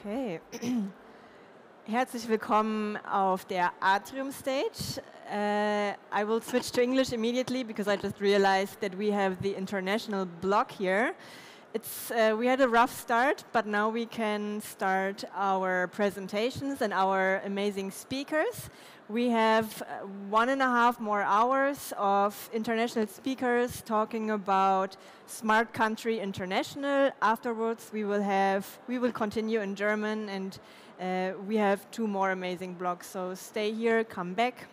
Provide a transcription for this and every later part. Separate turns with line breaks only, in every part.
Okay. Herzlich willkommen auf der Atrium Stage. I will switch to English immediately because I just realized that we have the international block here. We had a rough start, but now we can start our presentations and our amazing speakers. We have 1.5 more hours of international speakers talking about Smart Country International. Afterwards, we will continue in German, and we have 2 more amazing blocks. So stay here, come back.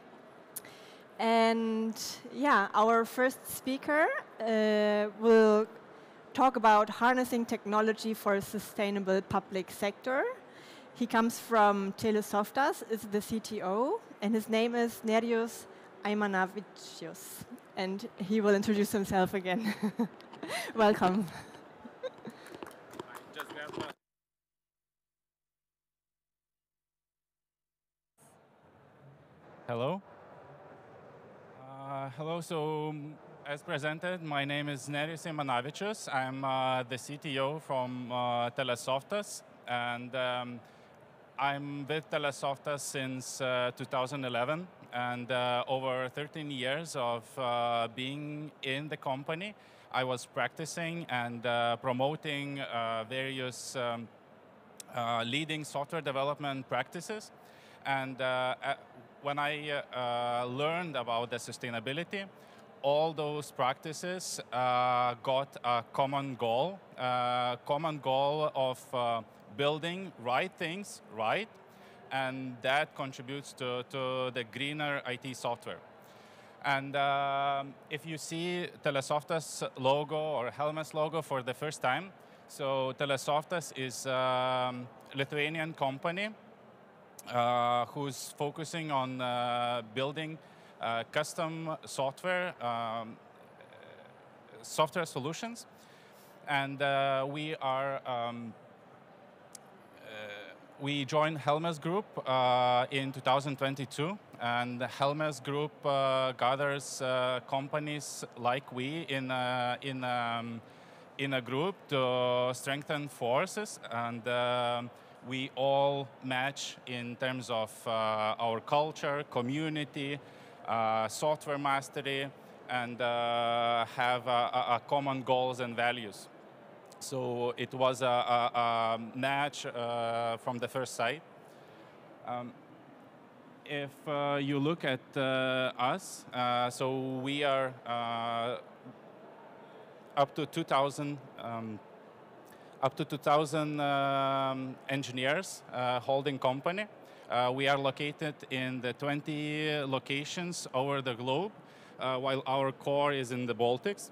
And yeah, our first speaker will talk about harnessing technology for a sustainable public sector. He comes from TeleSoftas, is the CTO, and his name is Nerijus Eimanavicius. And he will introduce himself again. Welcome.
Hello. Hello. So, as presented, my name is Nerijus Eimanavicius. I'm the CTO from TeleSoftas, and I'm with TeleSoftas since 2011, and over 13 years of being in the company, I was practicing and promoting various leading software development practices. And when I learned about the sustainability, all those practices got a common goal of building right things right, and that contributes to the greener IT software. And if you see TeleSoftas logo or Helmes logo for the first time, so TeleSoftas is a Lithuanian company who's focusing on building custom software solutions, and we joined Helmes Group in 2022, and Helmes Group gathers companies like we in a group to strengthen forces, and we all match in terms of our culture, community, software mastery, and have common goals and values. So it was a match from the first sight. If you look at us, so we are up to 2,000 engineers holding company. We are located in the 20 locations over the globe, while our core is in the Baltics.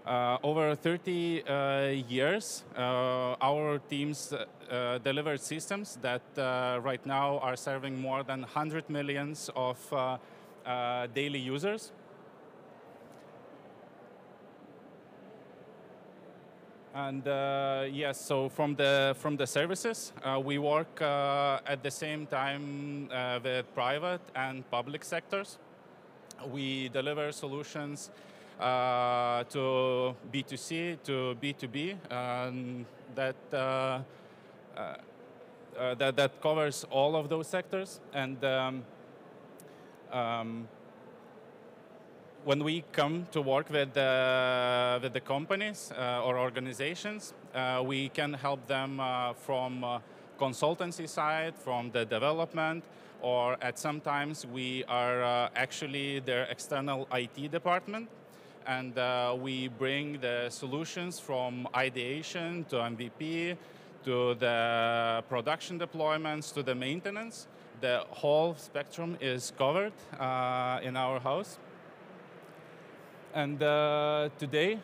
Over 30 years, our teams delivered systems that right now are serving more than 100 million of daily users. And yes, so from the services, we work at the same time with private and public sectors. We deliver solutions to B2C, to B2B, that covers all of those sectors. And when we come to work with the companies or organizations, we can help them from consultancy side, from the development, or at sometimes we are actually their external IT department, and we bring the solutions from ideation to MVP, to the production deployments, to the maintenance. The whole spectrum is covered in our house. And today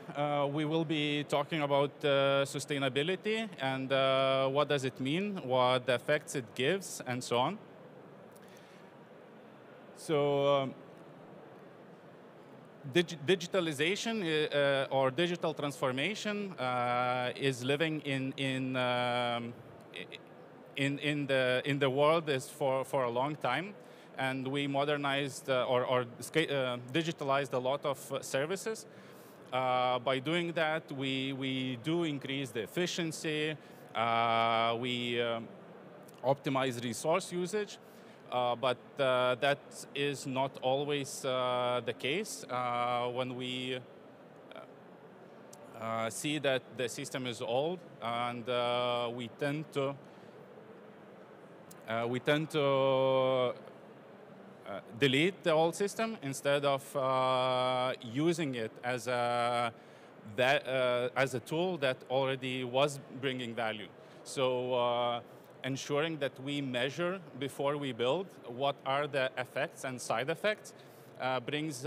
we will be talking about sustainability and what does it mean, what effects it gives, and so on. So digitalization or digital transformation is living in the world is for a long time. And we modernized or digitalized a lot of services. By doing that, we do increase the efficiency, We optimize resource usage, but that is not always the case when we see that the system is old, and we tend to delete the old system instead of using it as a tool that already was bringing value. So ensuring that we measure before we build what are the effects and side effects brings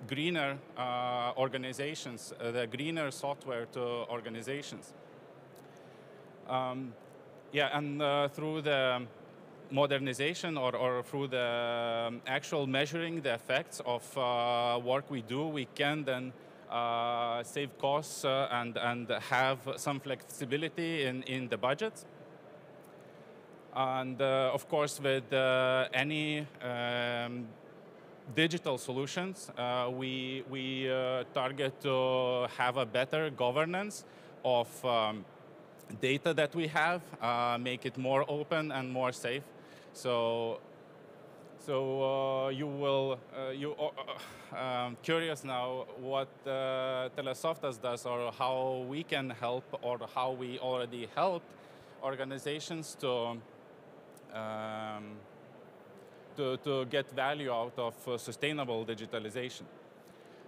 greener organizations, the greener software to organizations. Through the modernization or through the actual measuring the effects of work we do, we can then save costs and have some flexibility in the budget. And of course, with any digital solutions, we target to have a better governance of data that we have, make it more open and more safe. So curious now what TeleSoftas does, or how we can help, or how we already helped organizations to get value out of sustainable digitalization.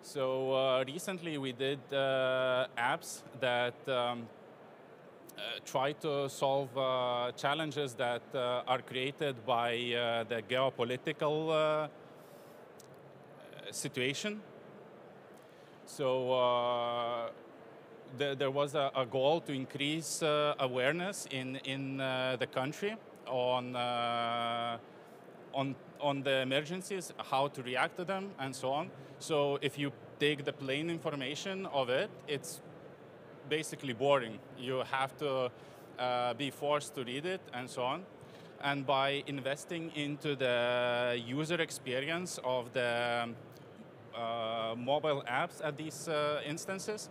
So recently we did apps that try to solve challenges that are created by the geopolitical situation. So there was a goal to increase awareness in the country on the emergencies, how to react to them, and so on. So if you take the plain information of it, it's basically boring. You have to be forced to read it, and so on. And by investing into the user experience of the mobile apps at these instances,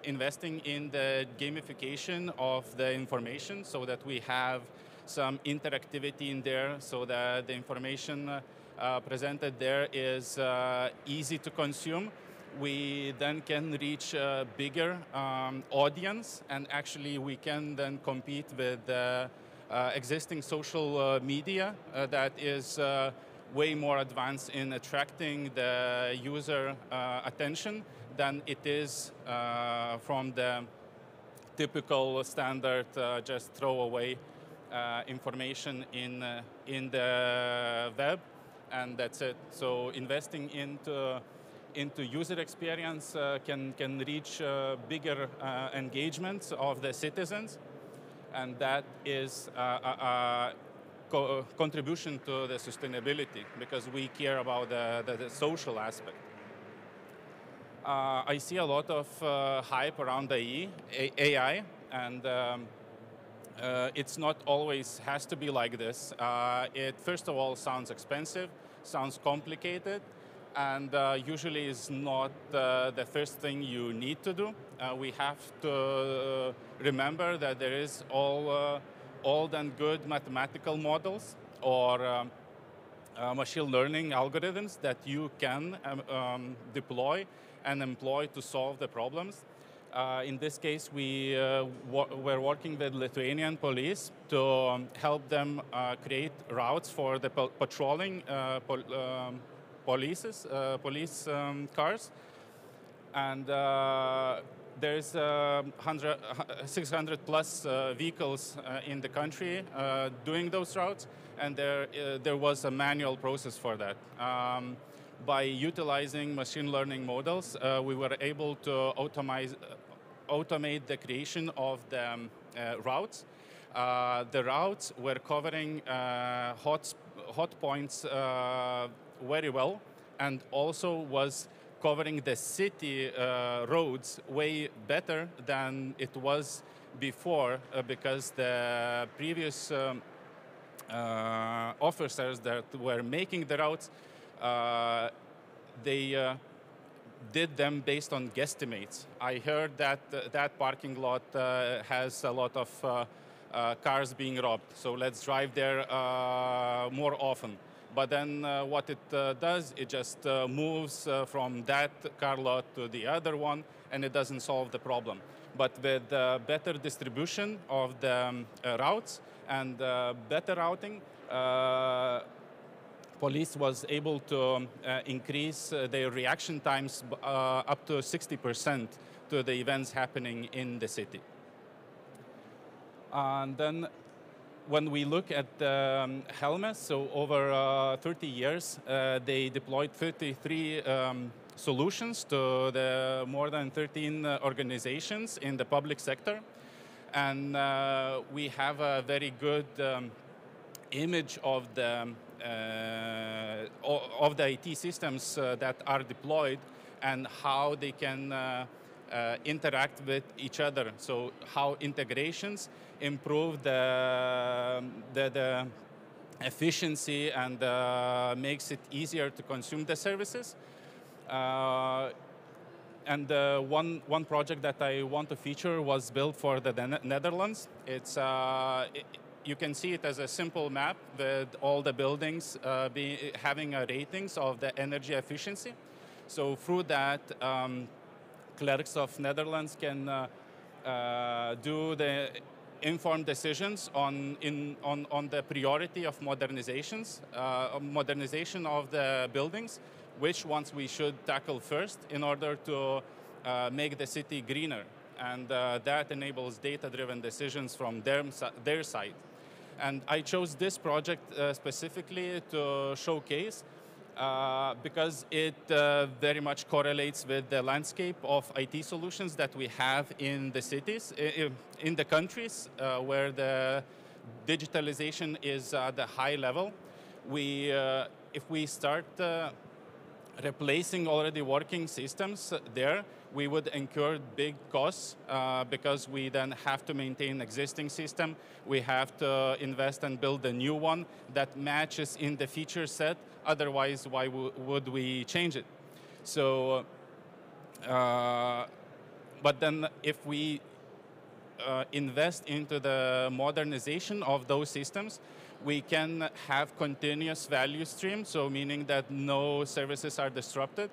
investing in the gamification of the information so that we have some interactivity in there, so that the information presented there is easy to consume, we then can reach a bigger audience, and actually we can then compete with existing social media that is way more advanced in attracting the user attention than it is from the typical standard just throw away information in the web, and that's it. So investing into user experience can reach bigger engagements of the citizens, and that is a contribution to the sustainability, because we care about the social aspect. I see a lot of hype around AI, and it's not always has to be like this. It first of all sounds expensive, sounds complicated, and usually is not the first thing you need to do. We have to remember that there is old and good mathematical models or machine learning algorithms that you can deploy and employ to solve the problems. In this case, we're working with Lithuanian police to help them create routes for the patrolling police cars. And there's 600 plus vehicles in the country doing those routes, and there was a manual process for that. By utilizing machine learning models, we were able to automate the creation of the routes. The routes were covering hot points very well, and also was covering the city roads way better than it was before, because the previous officers that were making the routes, they did them based on guesstimates. I heard that that parking lot has a lot of cars being robbed, so let's drive there more often. But then what it does, it just moves from that car lot to the other one, and it doesn't solve the problem. But with better distribution of the routes and better routing, police was able to increase their reaction times up to 60% to the events happening in the city. And then when we look at Helmes, so over 30 years, they deployed 33 solutions to the more than 13 organizations in the public sector. And we have a very good image of the IT systems that are deployed and how they can interact with each other. So how integrations improve the efficiency and makes it easier to consume the services. And one project that I want to feature was built for the Netherlands. It's you can see it as a simple map with all the buildings having ratings of the energy efficiency. So through that, clerks of Netherlands can do the informed decisions on the priority of modernizations, modernization of the buildings, which ones we should tackle first in order to make the city greener. And that enables data-driven decisions from their side. And I chose this project specifically to showcase because it very much correlates with the landscape of IT solutions that we have in the cities, in the countries where the digitalization is at the high level. If we start replacing already working systems there, we would incur big costs because we then have to maintain existing system. We have to invest and build a new one that matches in the feature set. Otherwise, why would we change it? So, but then if we invest into the modernization of those systems, we can have continuous value stream, so meaning that no services are disrupted,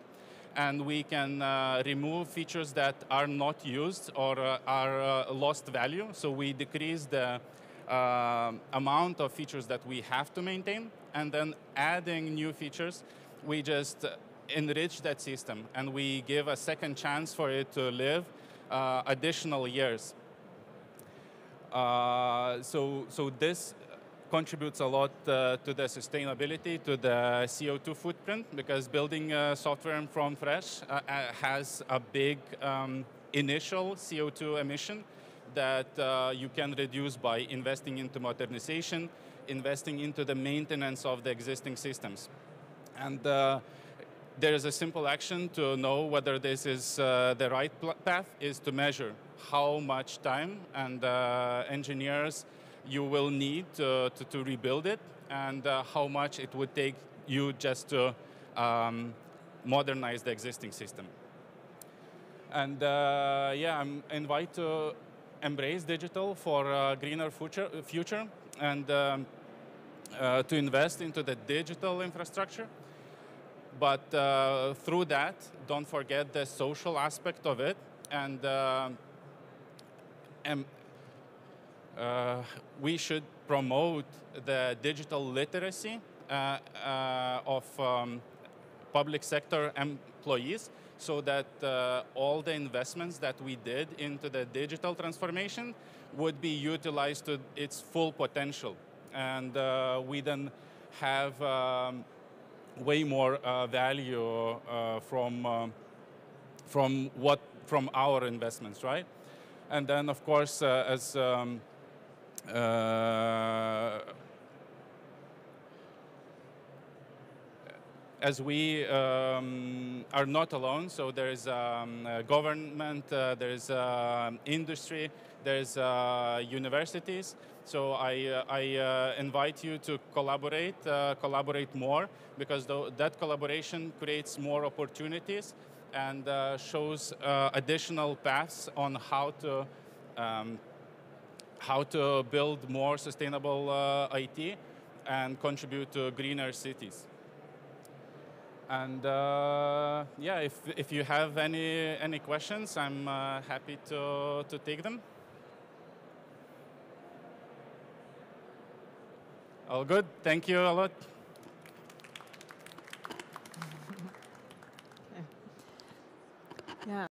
and we can remove features that are not used or are lost value, so we decrease the amount of features that we have to maintain, and then adding new features, we just enrich that system, and we give a second chance for it to live additional years. So this contributes a lot to the sustainability, to the CO2 footprint, because building software from fresh has a big initial CO2 emission that you can reduce by investing into modernization, investing into the maintenance of the existing systems. And there is a simple action to know whether this is the right path, is to measure how much time and engineers you will need to rebuild it, and how much it would take you just to modernize the existing system. And yeah, I'm invited to embrace digital for a greener future and to invest into the digital infrastructure. But through that, don't forget the social aspect of it, and we should promote the digital literacy of public sector employees, so that all the investments that we did into the digital transformation would be utilized to its full potential. And we then have way more value from our investments, right? And then, of course, as we are not alone, so there is government, there is industry, there is universities. So I invite you to collaborate more, because that collaboration creates more opportunities and shows additional paths on how to build more sustainable IT and contribute to greener cities. And yeah, if you have any questions, I'm happy to take them. All good. Thank you a lot.
Yeah.